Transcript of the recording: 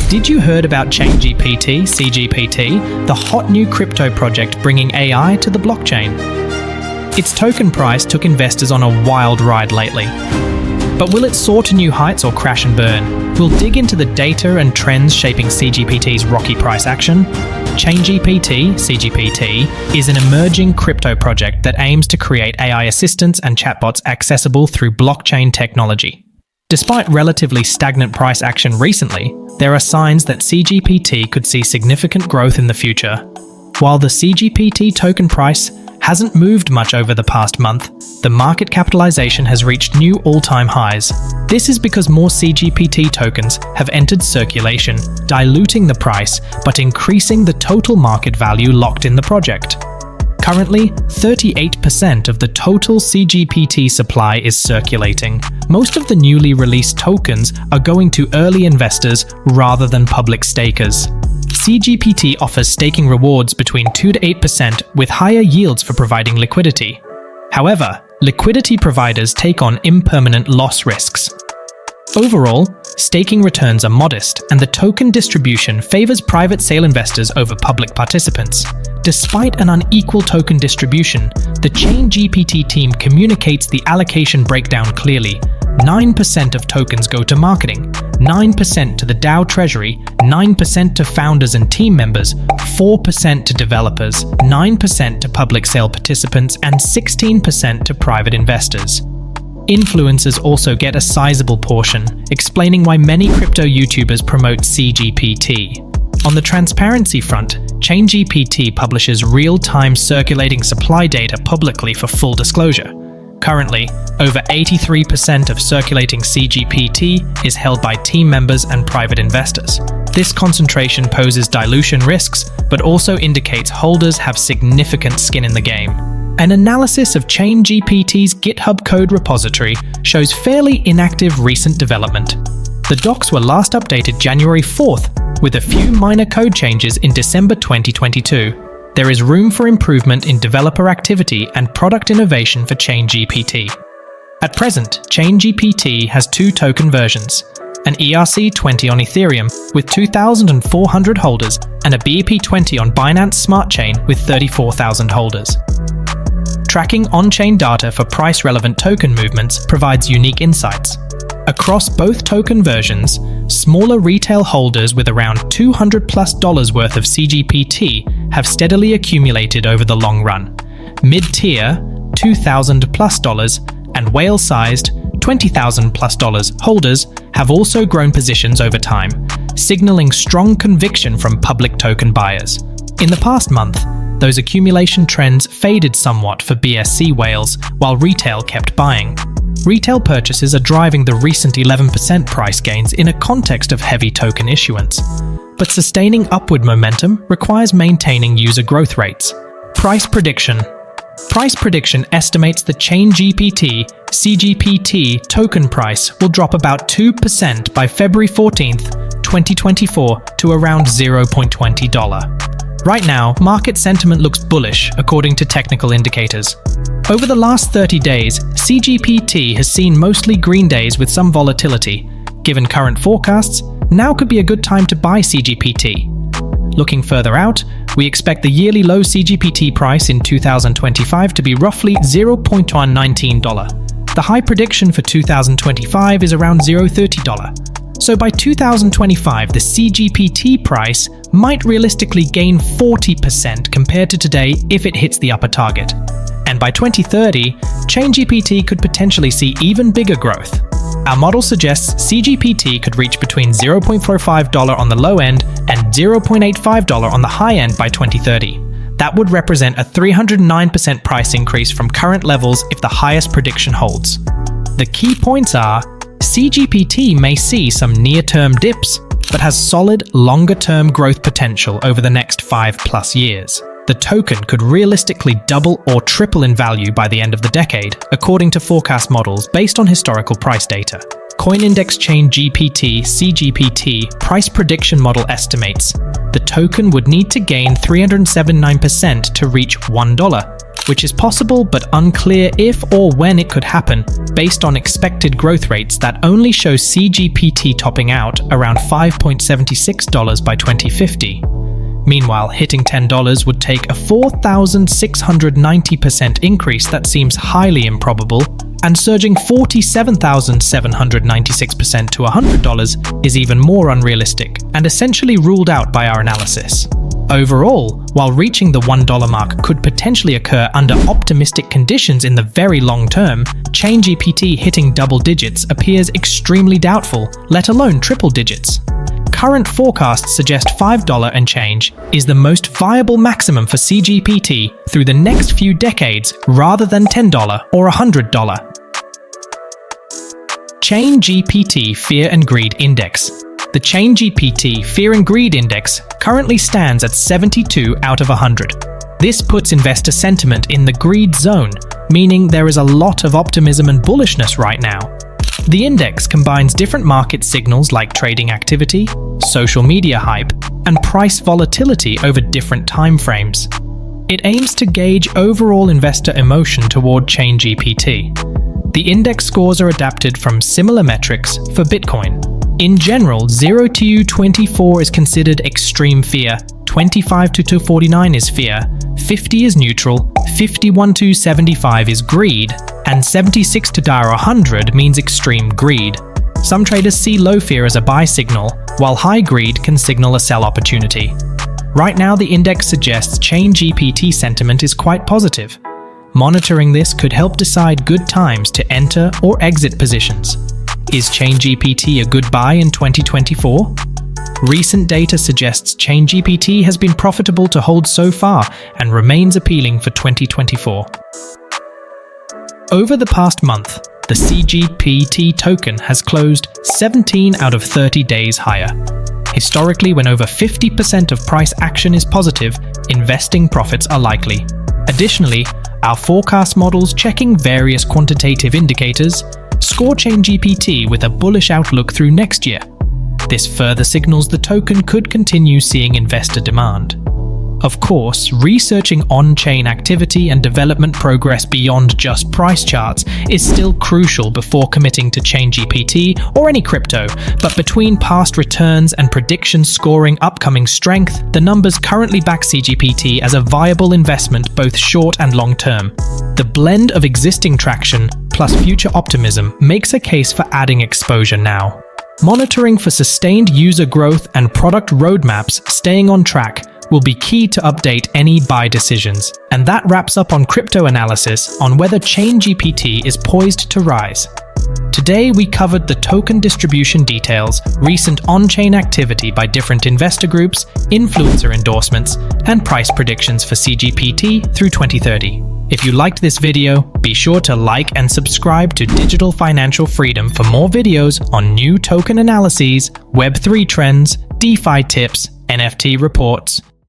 Did you heard about ChainGPT, CGPT, the hot new crypto project bringing AI to the blockchain? Its token price took investors on a wild ride lately. But will it soar to new heights or crash and burn? We'll dig into the data and trends shaping CGPT's rocky price action. ChainGPT, CGPT, is an emerging crypto project that aims to create AI assistants and chatbots accessible through blockchain technology. Despite relatively stagnant price action recently, there are signs that CGPT could see significant growth in the future. While the CGPT token price hasn't moved much over the past month, the market capitalization has reached new all-time highs. This is because more CGPT tokens have entered circulation, diluting the price but increasing the total market value locked in the project. Currently, 38% of the total CGPT supply is circulating. Most of the newly released tokens are going to early investors rather than public stakers. CGPT offers staking rewards between 2 to 8% with higher yields for providing liquidity. However, liquidity providers take on impermanent loss risks. Overall, staking returns are modest, and the token distribution favors private sale investors over public participants. Despite an unequal token distribution, the ChainGPT team communicates the allocation breakdown clearly. 9% of tokens go to marketing, 9% to the DAO treasury, 9% to founders and team members, 4% to developers, 9% to public sale participants, and 16% to private investors. Influencers also get a sizable portion, explaining why many crypto YouTubers promote CGPT. On the transparency front, ChainGPT publishes real-time circulating supply data publicly for full disclosure. Currently, over 83% of circulating CGPT is held by team members and private investors. This concentration poses dilution risks, but also indicates holders have significant skin in the game. An analysis of ChainGPT's GitHub code repository shows fairly inactive recent development. The docs were last updated January 4th, with a few minor code changes in December 2022. There is room for improvement in developer activity and product innovation for ChainGPT. At present, ChainGPT has 2 token versions, an ERC20 on Ethereum with 2,400 holders and a BEP20 on Binance Smart Chain with 34,000 holders. Tracking on-chain data for price-relevant token movements provides unique insights. Across both token versions, smaller retail holders with around $200+ worth of CGPT have steadily accumulated over the long run. Mid-tier, $2,000+, and whale-sized, $20,000+ holders have also grown positions over time, signaling strong conviction from public token buyers. In the past month, those accumulation trends faded somewhat for BSC whales, while retail kept buying. Retail purchases are driving the recent 11% price gains in a context of heavy token issuance. But sustaining upward momentum requires maintaining user growth rates. Price prediction. Price prediction estimates the ChainGPT CGPT token price will drop about 2% by February 14th, 2024 to around $0.20. Right now, market sentiment looks bullish according to technical indicators. Over the last 30 days, CGPT has seen mostly green days with some volatility. Given current forecasts, now could be a good time to buy CGPT. Looking further out, we expect the yearly low CGPT price in 2025 to be roughly $0.119. The high prediction for 2025 is around $0.30. So by 2025, the CGPT price might realistically gain 40% compared to today if it hits the upper target. And by 2030, ChainGPT could potentially see even bigger growth. Our model suggests CGPT could reach between $0.45 on the low end and $0.85 on the high end by 2030. That would represent a 309% price increase from current levels if the highest prediction holds. The key points are, CGPT may see some near-term dips, but has solid, longer-term growth potential over the next 5+ years. The token could realistically double or triple in value by the end of the decade, according to forecast models based on historical price data. CoinIndex ChainGPT CGPT price prediction model estimates the token would need to gain 379% to reach $1. which is possible but unclear if or when it could happen based on expected growth rates that only show CGPT topping out around $5.76 by 2050. Meanwhile, hitting $10 would take a 4,690% increase that seems highly improbable, and surging 47,796% to $100 is even more unrealistic and essentially ruled out by our analysis. Overall, while reaching the $1 mark could potentially occur under optimistic conditions in the very long term, ChainGPT hitting double digits appears extremely doubtful, let alone triple digits. Current forecasts suggest $5 and change is the most viable maximum for CGPT through the next few decades rather than $10 or $100. ChainGPT Fear and Greed Index. The ChainGPT Fear and Greed Index currently stands at 72 out of 100. This puts investor sentiment in the greed zone, meaning there is a lot of optimism and bullishness right now. The index combines different market signals like trading activity, social media hype, and price volatility over different time frames. It aims to gauge overall investor emotion toward ChainGPT. The index scores are adapted from similar metrics for Bitcoin. In general, 0 to 24 is considered extreme fear, 25 to 249 is fear, 50 is neutral, 51 to 75 is greed, and 76 to 100 means extreme greed. Some traders see low fear as a buy signal, while high greed can signal a sell opportunity. Right now, the index suggests ChainGPT sentiment is quite positive. Monitoring this could help decide good times to enter or exit positions. Is ChainGPT a good buy in 2024? Recent data suggests ChainGPT has been profitable to hold so far and remains appealing for 2024. Over the past month, the CGPT token has closed 17 out of 30 days higher. Historically, when over 50% of price action is positive, investing profits are likely. Additionally, our forecast models checking various quantitative indicators score ChainGPT with a bullish outlook through next year. This further signals the token could continue seeing investor demand. Of course, researching on-chain activity and development progress beyond just price charts is still crucial before committing to ChainGPT or any crypto, but between past returns and predictions scoring upcoming strength, the numbers currently back CGPT as a viable investment both short and long term. The blend of existing traction plus future optimism makes a case for adding exposure now. Monitoring for sustained user growth and product roadmaps staying on track will be key to update any buy decisions. And that wraps up on crypto analysis on whether ChainGPT is poised to rise. Today we covered the token distribution details, recent on-chain activity by different investor groups, influencer endorsements, and price predictions for CGPT through 2030. If you liked this video, be sure to like and subscribe to Digital Financial Freedom for more videos on new token analyses, Web3 trends, DeFi tips, NFT reports,